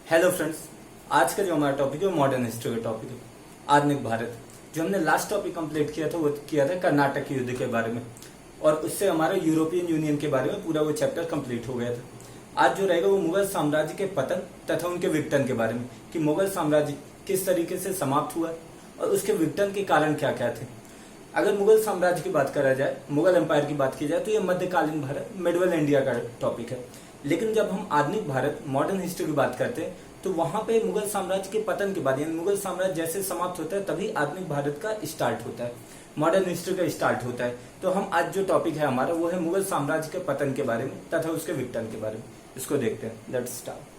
Hello friends, आज का जो हमारा टॉपिक है वो मॉडर्न हिस्ट्री का टॉपिक है, आधुनिक भारत। जो हमने लास्ट टॉपिक कंप्लीट किया था वो किया था कर्नाटक युद्ध के बारे में, और उससे हमारा यूरोपियन यूनियन के बारे में पूरा वो चैप्टर कंप्लीट हो गया था। आज जो रहेगा वो मुगल साम्राज्य के पतन तथा उनके विघटन के बारे में, कि मुगल साम्राज्य किस तरीके से समाप्त हुआ और उसके विघटन के कारण क्या क्या थे। अगर मुगल साम्राज्य की बात करा जाए, मुगल एम्पायर की बात की जाए, तो ये मध्यकालीन भारत, मिडवल इंडिया का टॉपिक है। लेकिन जब हम आधुनिक भारत, मॉडर्न हिस्ट्री की बात करते हैं, तो वहां पे मुगल साम्राज्य के पतन के बाद, यानी मुगल साम्राज्य जैसे समाप्त होता है तभी आधुनिक भारत का स्टार्ट होता है, मॉडर्न हिस्ट्री का स्टार्ट होता है। तो हम आज जो टॉपिक है हमारा वो है मुगल साम्राज्य के पतन के बारे में तथा उसके विघटन के बारे में। इसको देखते हैं, लेट्स स्टार्ट।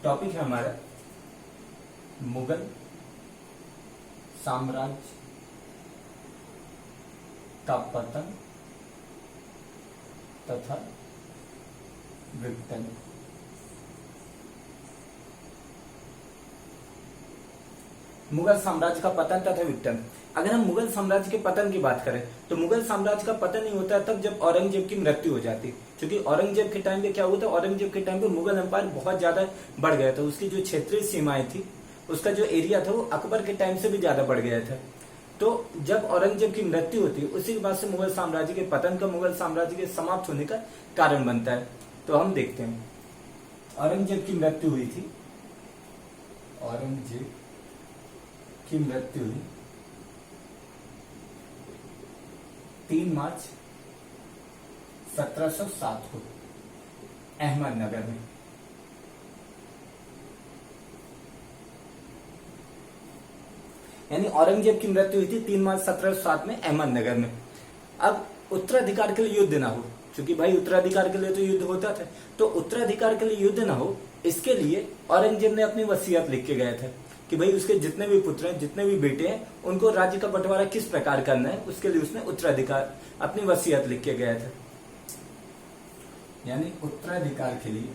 टॉपिक है हमारा मुगल साम्राज्य का पतन तथा विघटन। मुगल साम्राज्य का पतन तथा विघटन। अगर हम मुगल साम्राज्य के पतन की बात करें तो मुगल साम्राज्य का पतन ही होता है तब जब औरंगजेब की मृत्यु हो जाती, क्योंकि औरंगजेब के टाइम पे क्या हुआ था, औरंगजेब के टाइम पे मुगल एम्पायर बहुत ज्यादा बढ़ गया था। उसकी जो क्षेत्रीय सीमाएं थी, उसका जो एरिया था वो अकबर के टाइम से भी ज्यादा बढ़ गया था। तो जब औरंगजेब की मृत्यु होती है उसी के बाद से मुगल साम्राज्य के पतन का, मुगल साम्राज्य के समाप्त होने का कारण बनता है। तो हम देखते हैं, औरंगजेब की मृत्यु हुई थी, औरंगजेब की मृत्यु हुई 3 मार्च 1707 को अहमदनगर में। यानी औरंगजेब की मृत्यु हुई थी 3 मार्च 1707 में अहमदनगर में। अब उत्तराधिकार के लिए युद्ध ना हो, क्योंकि भाई उत्तराधिकार के लिए तो युद्ध होता था, तो उत्तराधिकार के लिए युद्ध ना हो इसके लिए औरंगजेब ने अपनी वसीयत लिख के गए थे कि भाई उसके जितने भी पुत्र हैं, जितने भी बेटे हैं, उनको राज्य का बंटवारा किस प्रकार करना है, उसके लिए उसने उत्तराधिकार अपनी वसीयत लिख के गया था। यानी उत्तराधिकार के लिए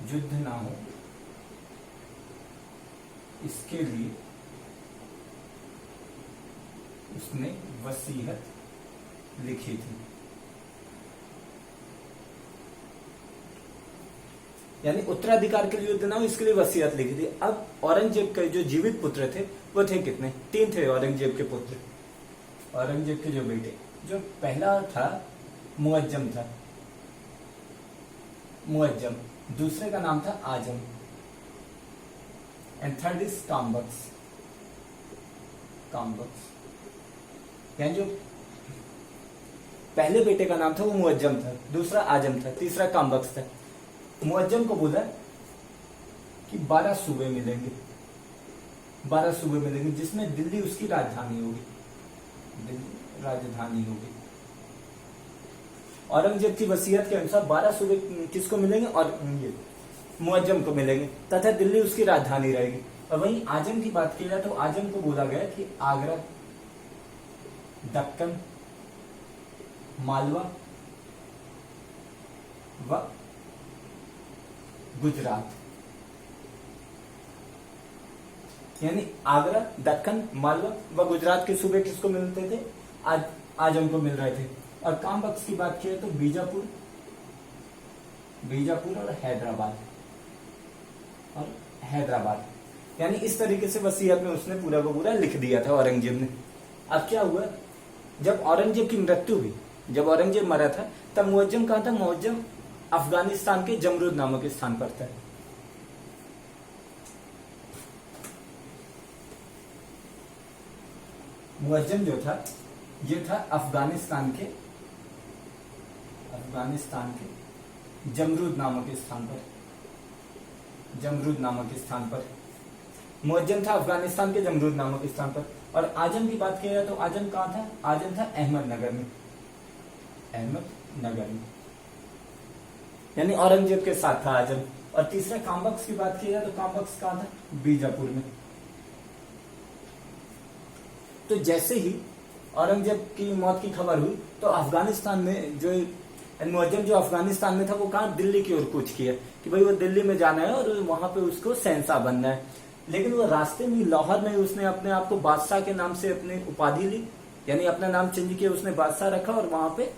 युद्ध ना हो इसके लिए उसने वसीयत लिखी थी। यानी उत्तराधिकार के लिए युद्ध ना हो इसके लिए वसीयत लिखी थी। अब औरंगजेब के जो जीवित पुत्र थे वो थे कितने? 3 थे औरंगजेब के पुत्र, औरंगजेब के जो बेटे। जो पहला था मुअज्जम था, मुअज्जम। दूसरे का नाम था आजम, एंड थर्ड इज काम्बक्स, काम्बक्स। यानी जो पहले बेटे का नाम था वो मुअज्जम था, दूसरा आजम था, तीसरा काम्बक्स था। मुअज्जम को बोला कि 12 सूबे मिलेंगे, 12 सूबे मिलेंगे जिसमें दिल्ली उसकी राजधानी होगी, दिल्ली राजधानी होगी। औरंगजेब की वसीयत के अनुसार 12 सूबे किसको मिलेंगे? और ये मुअज्जम को मिलेंगे तथा दिल्ली उसकी राजधानी रहेगी। और वहीं आजम की बात की जाए तो आजम को बोला गया कि आगरा, दक्कन, मालवा व गुजरात। यानी आगरा, दक्कन, मालवा व गुजरात के सूबे किसको मिलते थे? आजम को मिल रहे थे। और काम्बक्स की बात की तो बीजापुर, बीजापुर और हैदराबाद, और हैदराबाद। यानी इस तरीके से वसीयत में उसने पूरा को पूरा लिख दिया था औरंगजेब ने। अब क्या हुआ, जब औरंगजेब की मृत्यु हुई, जब औरंगजेब मरा था, तब मुअज्जम कहां था? मुअज्जम अफगानिस्तान के जमरूद नामक स्थान पर था। मुअज्जम जो था ये था अफगानिस्तान के जमरूद नामक स्थान पर, जमरूद नामक स्थान पर मुअज्जम था, अफगानिस्तान के जमरूद नामक स्थान पर। और आजम की बात की जाए तो आजम कहां था? आजम था अहमदनगर में, अहमदनगर में। यानी औरंगजेब के साथ था आजम। और तीसरा काम्बक्स की बात की जाए तो काम्बक्स कहां था? बीजापुर में। तो जैसे ही औरंगजेब की मौत की खबर हुई तो अफगानिस्तान में जो एंड मुअज्जम जो अफगानिस्तान में था वो कहाँ, दिल्ली की ओर कूच किया कि भाई वो दिल्ली में जाना है और वहां पे उसको शहंशाह बनना है। लेकिन वो रास्ते में लाहौर में उसने अपने आप को बादशाह के नाम से अपनी उपाधि ली, यानी अपना नाम चेंज किया, उसने बादशाह रखा और वहां पे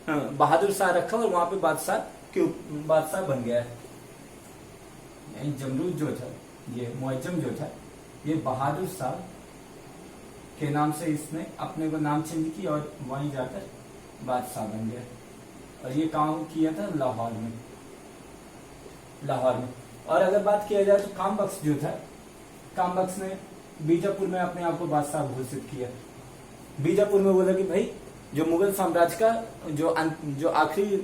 बहादुर शाह रखा और वहां पे बादशाह बन गया है। जमरूद जो था, ये मुअज्जम जो था, ये बहादुर शाह के नाम से इसने अपने को नाम चेंज किया और वहीं जाकर बादशाह बन गया। और ये काम किया था लाहौर में। और अगर बात किया जाए तो कामबख्श जो था, कामबख्श ने बीजापुर में अपने आप को बादशाह घोषित किया। बीजापुर में बोला कि भाई जो मुगल साम्राज्य का जो आखिरी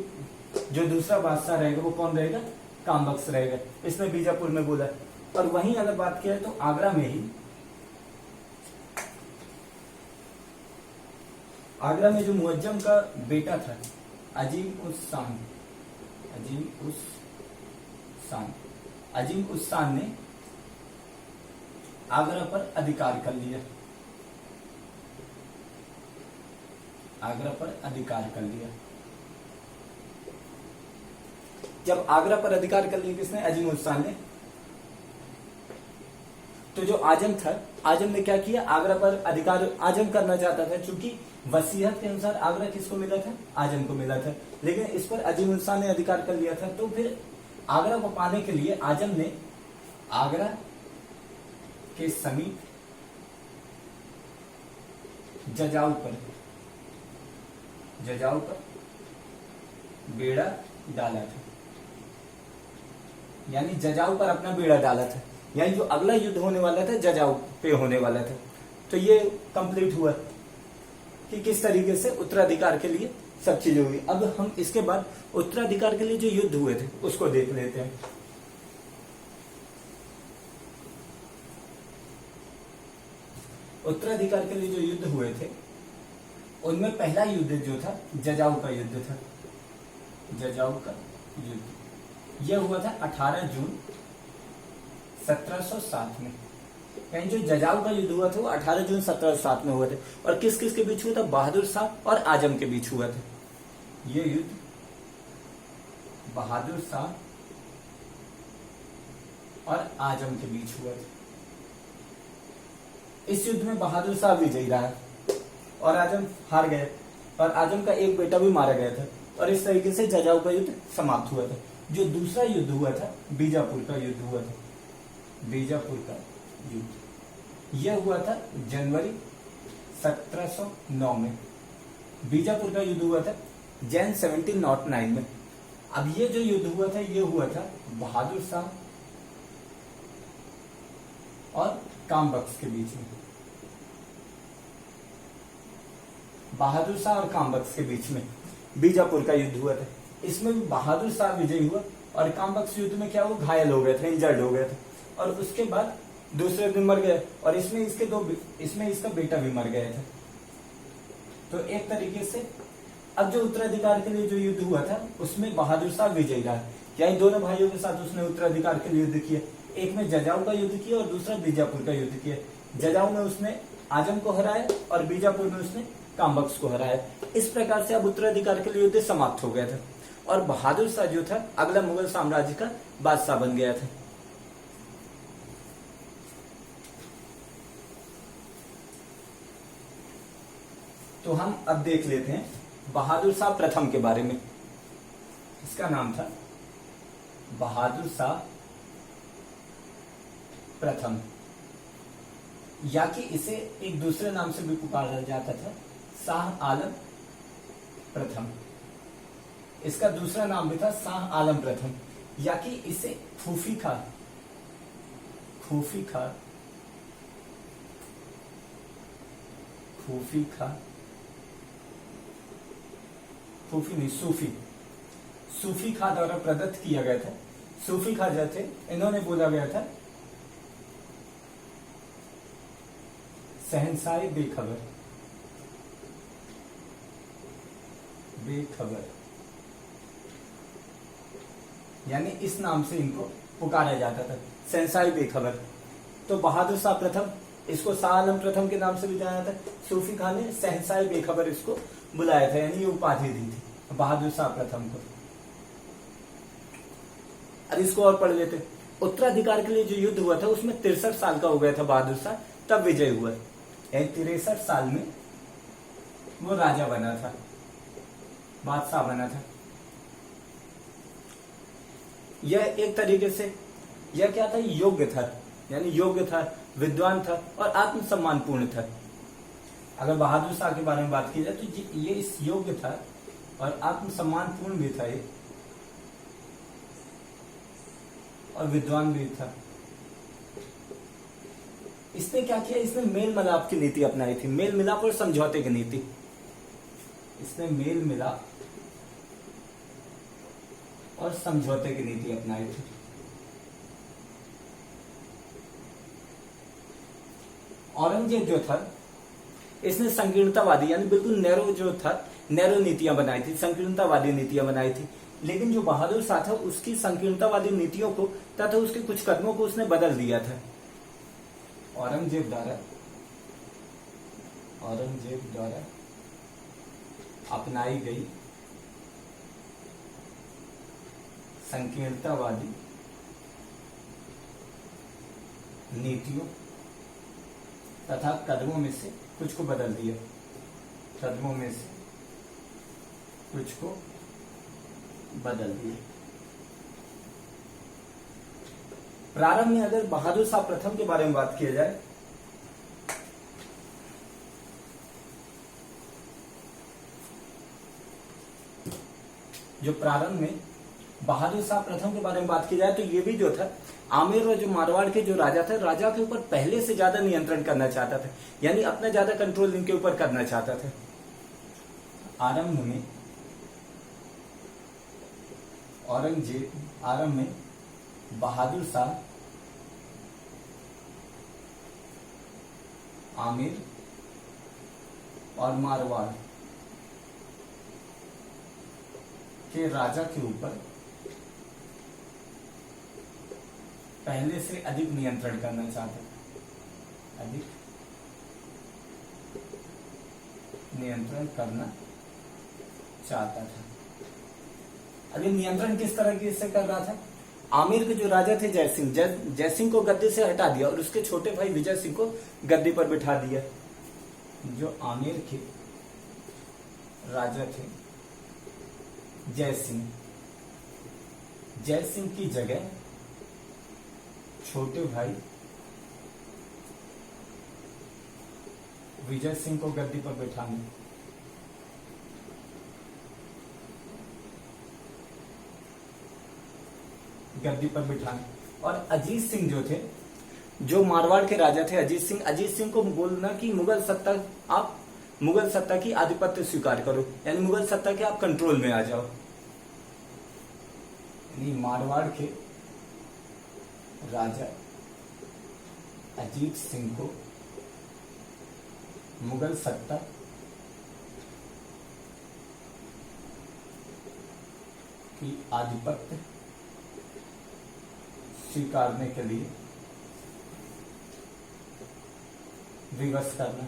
जो दूसरा बादशाह रहेगा वो कौन रहेगा, कामबख्श रहेगा, इसने बीजापुर में बोला। और वहीं अगर बात किया तो आगरा में जो मुअज्जम का बेटा था अजीम उस शान ने आगरा पर अधिकार कर लिया। जब आगरा पर अधिकार कर लिया किसने, अजीम उस शान ने, तो जो आजम था, आजम ने क्या किया, आगरा पर अधिकार आजम करना चाहता था, क्योंकि वसीयत के अनुसार आगरा किसको मिला था, आजम को मिला था। लेकिन इस पर अजीम उल शाह ने अधिकार कर लिया था। तो फिर आगरा को पाने के लिए आजम ने आगरा के समीप जजाऊ पर बेड़ा डाला था, यानी जजाऊ पर अपना बेड़ा डाला था, यानी जो अगला युद्ध होने वाला था जजाऊ पे होने वाला था। तो ये कंप्लीट हुआ कि किस तरीके से उत्तराधिकार के लिए सब चीजें हुई। अब हम इसके बाद उत्तराधिकार के लिए जो युद्ध हुए थे उसको देख लेते हैं। उत्तराधिकार के लिए जो युद्ध हुए थे उनमें पहला युद्ध जो था जजाऊ का युद्ध था। यह हुआ था 18 जून 1707 में। यानी जो जजाऊ का युद्ध हुआ था वो 18 जून 1707 में हुआ था। और किस किस के बीच हुआ था, बहादुर शाह और आजम के बीच हुआ था। ये युद्ध बहादुर शाह और आजम के बीच हुआ था। इस युद्ध में बहादुर शाह विजयी रहा और आजम हार गए, और आजम का एक बेटा भी मारा गया था। और इस तरीके से जजाऊ का युद्ध समाप्त हुआ था। जो दूसरा युद्ध हुआ था बीजापुर का युद्ध हुआ था। यह हुआ था जनवरी 1709 में। बीजापुर का युद्ध हुआ था जैन 1709 में। अब ये जो युद्ध हुआ था ये हुआ था बहादुर शाह और कामबख्श के बीच में। बहादुर शाह और कामबख्श के बीच में बीजापुर का युद्ध हुआ था। इसमें भी बहादुर शाह विजयी हुआ और कामबख्श युद्ध में क्या हुआ, घायल हो गए थे, इंजर्ड हो गए थे। और उसके बाद दूसरे दिन मर गए और इसमें इसका बेटा भी मर गया था। तो एक तरीके से अब जो उत्तराधिकार के लिए जो युद्ध हुआ था उसमें बहादुर शाह विजयी रहा। यानी दोनों भाइयों के साथ उसने उत्तराधिकार के लिए युद्ध किया। एक में जजाऊ का युद्ध किया और दूसरा बीजापुर का युद्ध किया। जजाऊ में उसने आजम को हराया और बीजापुर में उसने कामबख्श को हराया। इस प्रकार से अब उत्तराधिकार के लिए युद्ध समाप्त हो गया था और बहादुर शाह जो था अगला मुगल साम्राज्य का बादशाह बन गया था। तो हम अब देख लेते हैं बहादुर शाह प्रथम के बारे में। इसका नाम था बहादुर शाह प्रथम, या कि इसे एक दूसरे नाम से भी पुकारा जाता था, शाह आलम प्रथम। इसका दूसरा नाम भी था शाह आलम प्रथम, या कि इसे खूफी सूफी खां द्वारा प्रदत्त किया गया था। सूफी खां जो थे इन्होंने बोला गया था शहंशाह बेखबर, यानी इस नाम से इनको पुकारा जाता था, शहंशाह बेखबर। तो बहादुर शाह प्रथम, इसको शाह आलम प्रथम के नाम से भी जाना था। सूफी खान ने शहंशाह बेखबर इसको बुलाया था, यानी ये उपाधि दी थी। बहादुर शाह प्रथम को। अब इसको और पढ़ लेते। उत्तराधिकार के लिए जो युद्ध हुआ था उसमें 63 साल का हो गया था बहादुर शाह, तब विजय हुआ। 63 साल में वो राजा बना था, बादशाह बना था। यह एक तरीके से यह क्या था, योग्य था, यानी योग्य था, विद्वान था और आत्मसम्मान पूर्ण था। अगर बहादुर शाह के बारे में बात की जाए तो ये इस योग्य था और आत्मसम्मान पूर्ण भी था ये, और विद्वान भी था। इसने क्या किया, इसने मेल मिलाप की नीति अपनाई थी, मेल मिलाप और समझौते की नीति। इसने मेल मिलाप और समझौते की नीति अपनाई थी। औरंगजेब जो था इसने संकीर्णतावादी यानी बिल्कुल नैरो जो था, नैरो नीतियां बनाई थी, संकीर्णतावादी नीतियां बनाई थी। लेकिन जो बहादुर शाह था उसकी संकीर्णतावादी नीतियों को तथा उसके कुछ कदमों को उसने बदल दिया था। औरंगजेब द्वारा अपनाई गई संकीर्णतावादी नीतियों तथा कदमों में से कुछ को बदल दिया, कदमों में से कुछ को बदल दिया। प्रारंभ में अगर बहादुर शाह प्रथम के बारे में बात किया जाए जो प्रारंभ में बहादुर शाह प्रथम के बारे में बात की जाए तो ये भी जो था आमेर और जो मारवाड़ के जो राजा थे, राजा के ऊपर पहले से ज्यादा नियंत्रण करना चाहता था, यानी अपना ज्यादा कंट्रोल इनके ऊपर करना चाहता था। आरंभ में बहादुर शाह आमेर और मारवाड़ के राजा के ऊपर पहले से अधिक नियंत्रण करना चाहता था, अधिक नियंत्रण करना चाहता था। अभी नियंत्रण किस तरह से कर रहा था? आमेर के जो राजा थे जयसिंह को गद्दी से हटा दिया और उसके छोटे भाई विजय सिंह को गद्दी पर बिठा दिया। जो आमेर के राजा थे जयसिंह की जगह छोटे भाई विजय सिंह को गद्दी पर बैठाने। और अजीत सिंह जो थे, जो मारवाड़ के राजा थे अजीत सिंह को बोलना कि आप मुगल सत्ता की आधिपत्य स्वीकार करो, यानी मुगल सत्ता के आप कंट्रोल में आ जाओ। यानी मारवाड़ के राजा अजीत सिंह को मुगल सत्ता की आधिपत्य स्वीकारने के लिए विवश करना।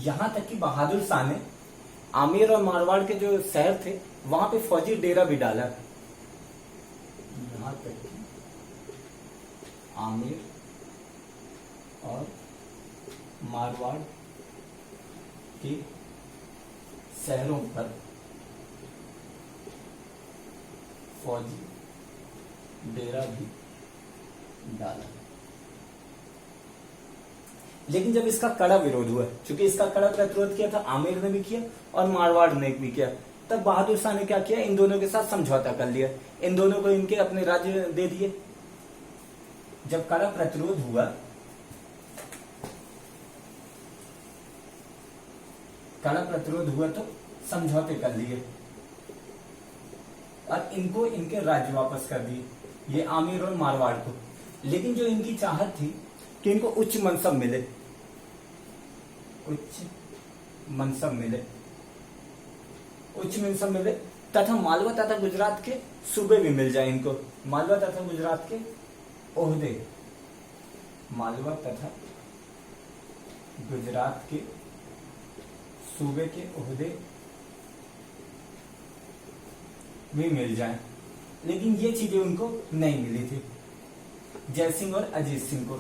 यहां तक कि बहादुर शाह ने आमेर और मारवाड़ के जो शहर थे वहां पे फौजी डेरा भी डाला। यहां तक कि आमेर और मारवाड़ के शहरों पर फौजी डेरा भी डाला। लेकिन जब इसका कड़ा विरोध हुआ, क्योंकि इसका कड़ा प्रतिरोध किया था आमेर ने भी किया और मारवाड़ ने भी किया, तब बहादुर शाह ने क्या किया, इन दोनों के साथ समझौता कर लिया, इन दोनों को इनके अपने राज्य दे दिए। जब कड़ा प्रतिरोध हुआ, तो समझौते कर लिए और इनको इनके राज्य वापस कर दिए, ये आमेर और मारवाड़ को। लेकिन जो इनकी चाहत थी कि इनको उच्च मनसब मिले तथा मालवा तथा गुजरात के सूबे भी मिल जाए इनको। मालवा तथा गुजरात के ओहदे, मालवा तथा गुजरात के सूबे के ओहदे भी मिल जाए, लेकिन ये चीजें उनको नहीं मिली थी, जय सिंह और अजीत सिंह को।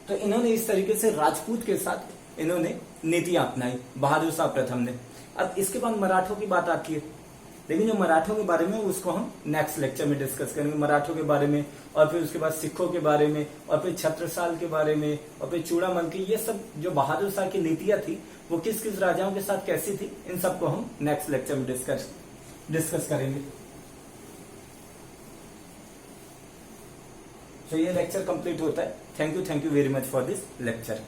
तो इन्होंने इस तरीके से राजपूत के साथ इन्होंने नीतियां अपनाई, बहादुर शाह प्रथम ने। अब इसके बाद मराठों की बात आती है, लेकिन जो मराठों के बारे में उसको हम नेक्स्ट लेक्चर में डिस्कस करेंगे, मराठों के बारे में, और फिर उसके बाद सिखों के बारे में, और फिर छत्रसाल के बारे में, और फिर चूड़ामल की, ये सब जो बहादुर शाह की नीतियां थी वो किस किस राजाओं के साथ कैसी थी, इन सबको हम नेक्स्ट लेक्चर में डिस्कस करेंगे। तो ये लेक्चर कंप्लीट होता है। Thank you very much for this lecture.